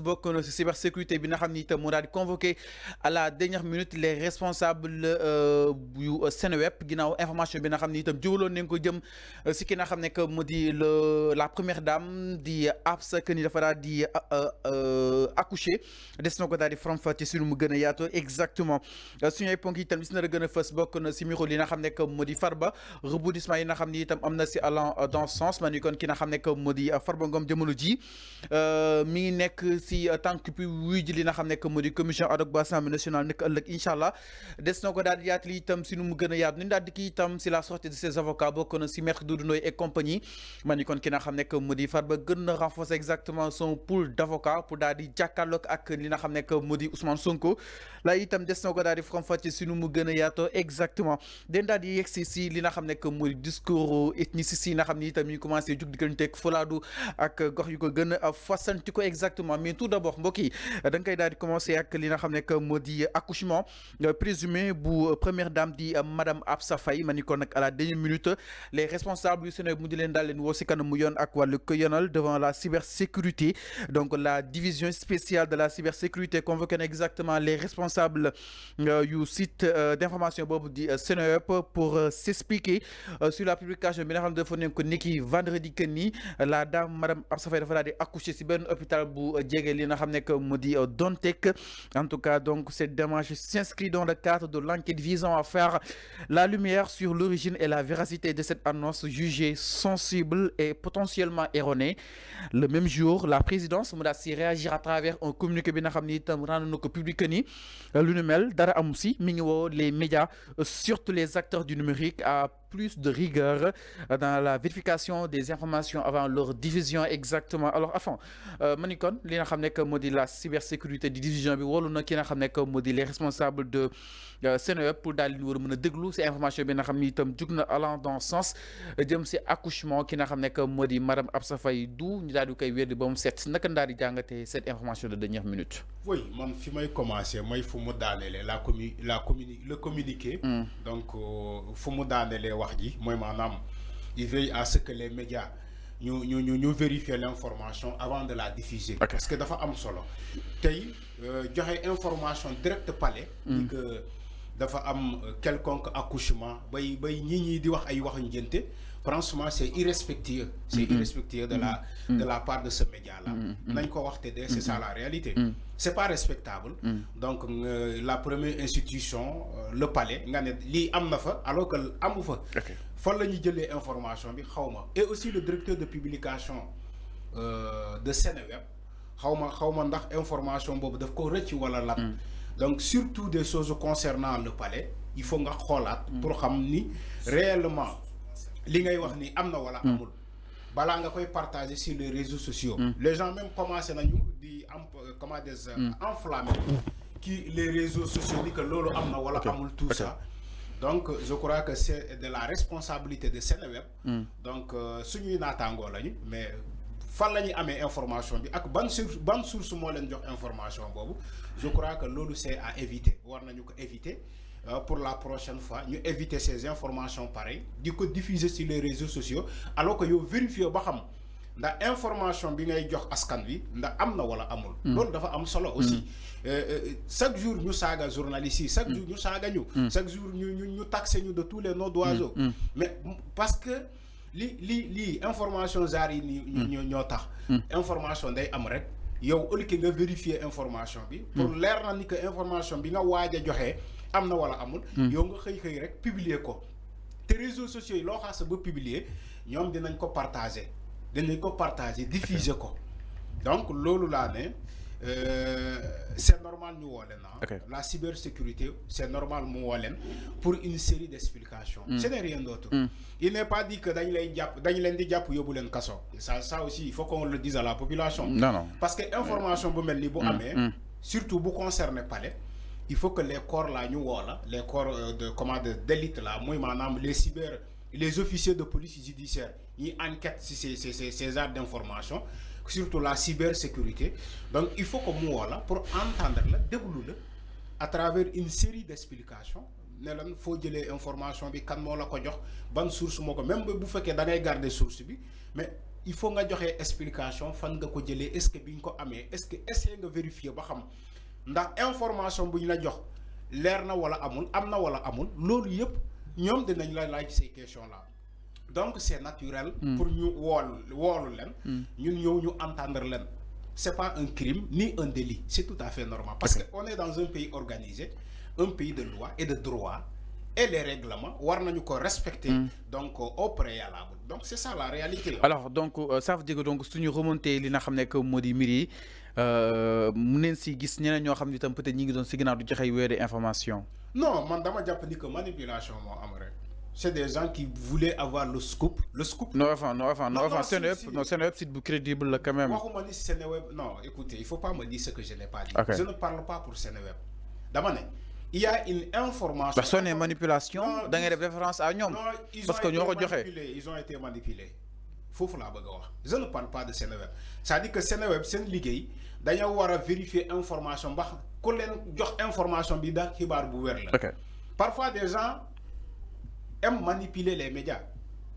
bokk na ci cybersécurité bi nga xam ni itam moo daal di convoqué à la dernière minute les responsables yu Seneweb ginnaaw information bi nga xam ni itam jubaloon nañ ko jëm si ki nga xam ne que mu di la première dame di Absa que ni dafa daal di accoucher des na ko daal di faram-fàcce si lu mu gën a yaatoo exactement suñu ay ponk itam gis na la gën a fës bokk na si miro li nga xam ne que mu di Farba rebondissement yi nga xam ni itam am na si allant dans ce sens ma ni kon ki nga xam ne que mu di Farba Ngom jamono ji mi ngi nekk si tànk bi wuy ji li nga xam ne que moo di commission ad hoc bu assemblée nationale nekk ëllëg incha allah des na ko daal di yaatali itam si nu mu gën a yaatu ni daal di kii itam si la sortie de ses avocats bokk na si maître Doudou Ndoye et compagnie ma ni kon ki nga xam ne que moo di Farba gën na renforcer exactement son pool d' avocats pour daal di jàkkaarloog ak li nga xam ne que moo di Ousmane Sonko la itam des na ko daal di faram-fàcce si nu mu gën a yaatoo exactement den daal di yegsi si li nga xam ne que moo di discours ethniciste yi nga xam ni itam ñu commencé jug digganteeg folaadu ak gox yu ko gën a fasanti ko exactement mais tout d'abord mbokk yi da nga koy daal di commencer ak li nga xam ne que moo di accouchement présumé bu première dame di madame Absa Faye ma ni ko nag à la dernière minute les responsables yu Seneweb mu di leen daal leen woo si kanamu yoon ak wàllu ko yonal devant la cybersécurité donc la division spéciale de la cybersécurité convoqué na exactement les responsables yu site d'information boobu di Seneweb pour s'expliquer sur la publication bi nga xam ne dafa nekk niki vendredi que ni la dame madame Absa Faye dafa daal di accoucher si benn hôpital bu jege li nga xam ne que mu di Dantec en tout cas donc cette démarche s'inscrit dans le cadre de l'enquête visant à faire la lumière sur l'origine et la véracité de cette annonce jugée sensible et potentiellement erronée le même jour la présidence mu daal si réagir à travers un communiqué bi nga xam ni itam rendre na ko public ni lu nu mel dara amu si mi ngi woo les médias surtout les acteurs du numérique à plus de rigueur dans la vérification des informations avant leur diffusion exactement alors enfin ma ni kon li nga xam ne que moo di la cybersécurité di division bi wolu na ki nga xam ne que moo di les responsables de Seneweb pour daal di war a mën a déglu si information bi nga xam ni itam jug na allant dans ce sens jëm si accouchement ki nga xam ne que moo di madame Absa Faye du ñu daal di koy weddi ba mu set naka daal di jàngatee cette information de dernière minute. oui man fi may commencer mooy fu mu daanelee le communiqué. donc fu mu daanelee wax ji mooy maanaam il veille à ce que les médias ñu vérifier l'information avant de la diffuser. Okay. Parce que dafa am solo tey joxe information direct palais. ni que dafa am quelconque accouchement bay ñi di wax ay wax ngénte franchement c'est irrespectueux. C'est irrespectueux de la part de ce média là. nañ ko wax te de c'est ça la réalité. C'est pas respectable. donc la première institution le palais nga ne lii am na fa alors que amu fa. fan la ñuy jëlee information bi xaw ma et aussi le directeur de publication de Seneweb xaw ma ndax information boobu daf ko rëcc wala lan. donc surtout des choses concernant le palais il faut nga xoolaat. pour xam ni réellement li ngay wax ni am na wala amul. balaa nga koy partager sur les réseaux sociaux. les gens même commencé nañu di am comment des enflammer qui les réseaux sociaux ni que loolu am na wala amul tout ça. donc je crois que c'est de la responsabilité de Seneweb. donc suñuy naataangoo lañu mais fan la ñuy amee information bi ak ban source moo leen jox information boobu je crois que loolu c'est à éviter war nañu ko éviter pour la prochaine fois ñu éviter ces informations pareilles di ko diffuser sur les réseaux sociaux alors que yow vérifier ba xam ndax information bi ngay jox askan wi ndax am na wala amul. loolu dafa am solo aussi. chaque jour ñu saaga journalistes yi chaque jour ñu saaga ñu. chaque jour ñu taxé ñu de tous les noms d'oiseaux. mais parce que li information genre yi ñoo tax. information day am rek yow au lieu que nga vérifier information bi. pour leer na ni que information bi nga waaj a joxe am na wala amul. yow nga xëy rek publier ko te réseaux sociaux yi loo xaas ba publier ñoom dinañ ko partager. dañu ko partager diffuser ko donc loolu laa ne c'est normal ñu woo leen la cybersécurité c'est normal mu woo leen pour une série d'explications. Ce n'est rien d'autre. Il n'est pas dit que dañ leen di jàpp yóbbu leen kaso. ça aussi il faut qu'on le dise à la population. non parce que information bu mel ni bu amee. surtout bu concerné palais il faut que les corps là ñu woo la les corps d'élite là mooy maanaam les officiers de police judiciaire yi enquête ci ces genres d'information surtout la cybersécurité donc il faut que mu woo la pour entendre la déglu la à travers une série d'explications ne lan foo jëlee information bi kan moo la ko jox ban source moo ko même bu fekkee da ngay garder source bi mais il faut nga joxe explication fan nga ko jëlee est-ce que bi nga ko amee est-ce que essayer nga vérifier ba xam ndax information bu ñu la jox leer na wala amul am na wala amul loolu yëpp ñoom dinañ la laaj ces questions là donc c'est naturel pour ñu woolu leen ñun ñëw ñu entendre leen c'est pas un crime ni un délit c'est tout à fait normal parce que on est dans un pays organisé un pays de loi et de droit et les règlements war nañu ko respecter donc au préalable donc c'est ça la réalité. Alors donc ça veut dire que donc suñu remonté li nga xam ne que moo di mbir yi mu neen si gis ñeneen ñoo xam ne itam peut-être ñi ngi doon si ginnaaw du joxe weeri information. Non man dama jàpp ni que manipulation moo am rek c'est des gens qui voulaient avoir le scoop. non Seneweb site bu crédible la quand même. waxuma ni Seneweb non écoutez il faut pas me dire ce que je n'ai pas dit. Okay. Je ne parle pas pour Seneweb dama ne il y a une information. Ba sonné manipulation da ngay def référence à ñoom. Parce que ñoo ko joxe ils ont été manipulés foofu laa bëgg a wax je ne parle pas de Seneweb c'est-à-dire que Seneweb seen liggéey dañoo war a vérifier information ba ku leen jox information bi da xibaar bu wér la. Ok. Parfois des gens aiment manipuler les médias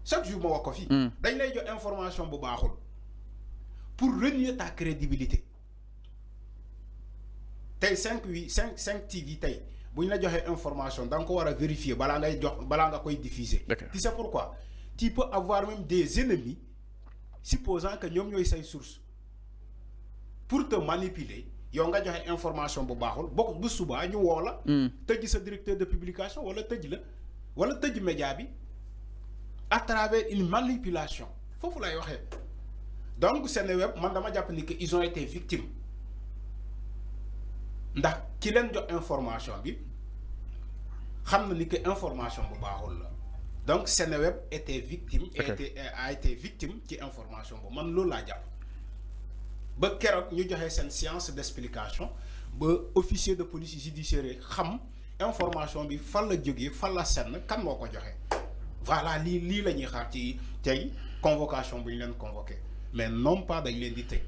chaque jour ma wax ko fii. dañ lay jox information bu baaxul pour renier ta crédibilité tey 5 TV tey bu ñu la joxee information da nga ko war a vérifier balaa nga koy diffuser. Tu sais pourquoi? Tu peux avoir même des ennemis supposant que ñoom ñooy say source pour te manipuler yow nga joxe information bu baaxul bokk bu subaa ñu woo la. tëj sa directeur de publication wala tëj média bi à travers une manipulation foofu lay waxee donc Seneweb man dama jàpp ni que ils ont été victimes ndax ki leen jox information bi xam na ni que information bu baaxul la donc Seneweb était victime. a été victime ci information bu man loolu laa jàpp ba keroog ñu joxe seen séance d'explication ba officier de police judiciaire xam information bi fan la jógee fan la senn kan moo ko joxe voilà lii la ñuy xaar ci tey convocation bu ñu leen convoqué mais non pas dañ leen di tëj.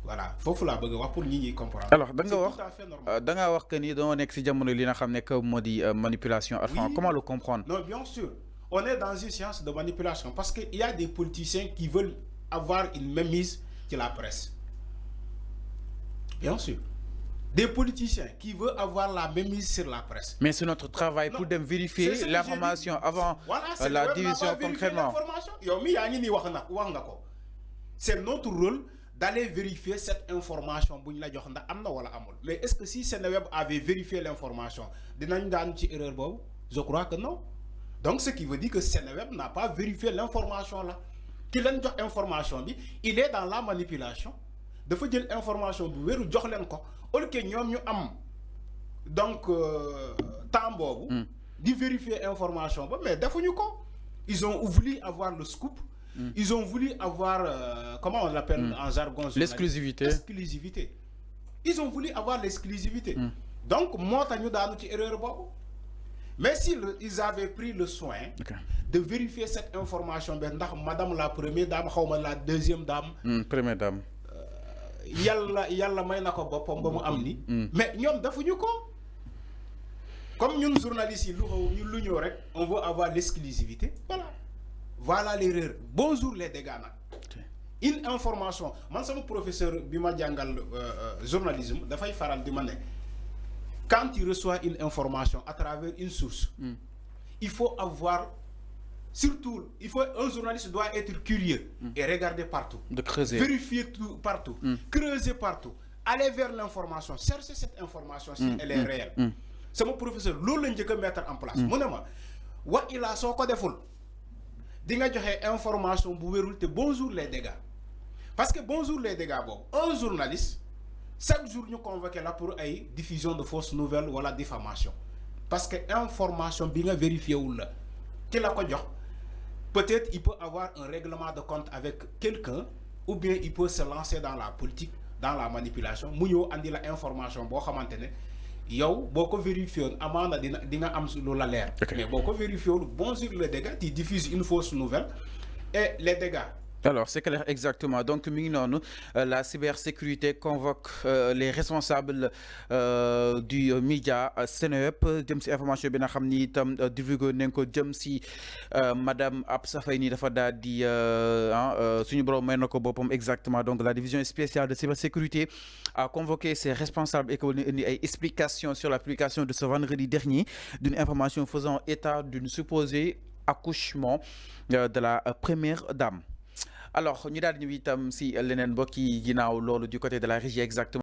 Voilà foofu laa bëgg a wax pour ñi ñuy comprendre. Alors da nga wax que ni dañoo nekk ci jamono li nga xam ne que moo di manipulation. Oui. Comment le comprendre? Non, bien sûr on est dans une science de manipulation parce que il y a des politiciens qui veulent avoir une mainmise sur la presse. Bien sûr. Des politiciens qui veulent avoir la mainmise sur la presse. Mais c'est notre travail pour vérifier l'information avant la division concrètement. C'est notre rôle d'aller vérifier cette information. Mais est-ce que si Seneweb avait vérifié l'information, je crois que non. Donc ce qui veut dire que Seneweb n'a pas vérifié l'information là. Qu'il a une information, il est dans la manipulation. De faire de l'information, au que nous am donc temps de vérifier l'information, mais ils ont voulu avoir le scoop, ils ont voulu avoir comment on l'appelle en jargon, l'exclusivité. Ils ont voulu avoir l'exclusivité. Donc moi nous dans une erreur. Mais s'ils avaient pris le soin de vérifier cette information, madame la première dame, la deuxième dame, première dame. Yalla may na ko boppam ba mu am ni mais ñoom defuñu ko comme ñun journalistes yi lu ñëw rek on veut avoir l'exclusivité voilà l'erreur. Bonjour les dégâts nag une information man sama professeur bi ma jàngal journalisme dafay faral di ma ne quand tu reçois une information à travers une source il faut avoir surtout, un journaliste doit être curieux et regarder partout. De creuser. Vérifier tout partout. Creuser partout. Aller vers l'information. Chercher cette information si elle est réelle. C'est mon professeur. L'eau que mettre en place. Mon ami, il a son code de foule. Dinga joxe information bu wérul te bonjour les dégâts. Parce que bonjour les dégâts, un journaliste, chaque jour nous convoquons là pour une diffusion de fausses nouvelles ou la diffamation. Parce que information bien vérifiée ou là. Qui l'a ko jox? Peut-être il peut avoir un règlement de compte avec quelqu'un ou bien il peut se lancer dans la politique, dans la manipulation. Mu ñëw andi la information boo xamante ne yow boo ko vérifié woon amaana di nga am lu la leer. Mais boo ko vérifié woon bonjour les dégâts, tu diffuses une fausse nouvelle et les dégâts Alors, c'est clair, exactement. Donc, la cybersécurité convoque les responsables du média Seneweb. Jëm si information bi nga xam ni itam divulgué nañ ko jëm si madame Absa Faye ni dafa daal di suñu borom may na ko boppam exactement. Donc, la division spéciale de cybersécurité a convoqué ses responsables et que indi ay explications sur la publication de ce vendredi dernier d'une information faisant état d'une supposée accouchement de la première dame. Alors ñu daal di ñëw itam si leneen mbokk yi ginnaaw loolu du côté de la régie exactement.